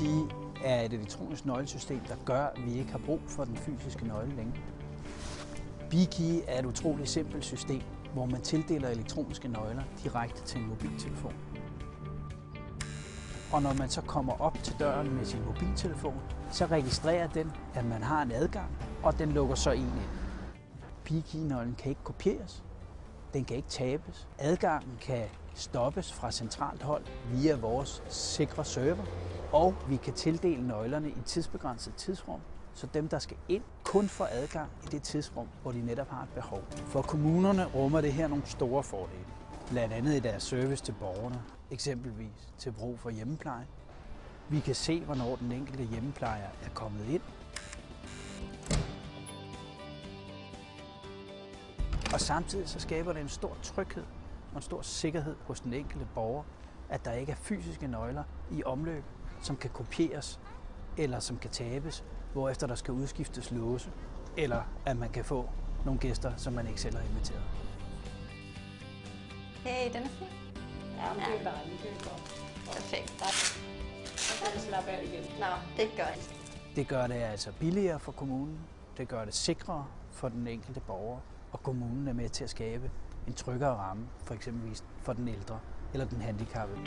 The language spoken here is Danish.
BeeKey er et elektronisk nøglesystem, der gør, at vi ikke har brug for den fysiske nøgle længere. BeeKey er et utroligt simpelt system, hvor man tildeler elektroniske nøgler direkte til en mobiltelefon. Og når man så kommer op til døren med sin mobiltelefon, så registrerer den, at man har en adgang, og den lukker så en ind. BeeKey-nøglen kan ikke kopieres. Den kan ikke tabes. Adgangen kan stoppes fra centralt hold via vores sikre server, og vi kan tildele nøglerne i et tidsbegrænset tidsrum, så dem, der skal ind, kun får adgang i det tidsrum, hvor de netop har et behov. For kommunerne rummer det her nogle store fordele. Blandt andet i deres service til borgerne, eksempelvis til brug for hjemmepleje. Vi kan se, hvornår den enkelte hjemmeplejer er kommet ind. Og samtidig så skaber det en stor tryghed og en stor sikkerhed hos den enkelte borger, at der ikke er fysiske nøgler i omløb, som kan kopieres eller som kan tabes, hvorefter der skal udskiftes låse, eller at man kan få nogle gæster, som man ikke selv har inviteret. Hey, den er fin. Ja, men det er dejligt. Det er godt. Perfekt. Så kan vi slappe af igen. Nå, det er godt. Det gør det altså billigere for kommunen, det gør det sikrere for den enkelte borger, og kommunen er med til at skabe en tryggere ramme, for eksempelvis for den ældre eller den handicappede.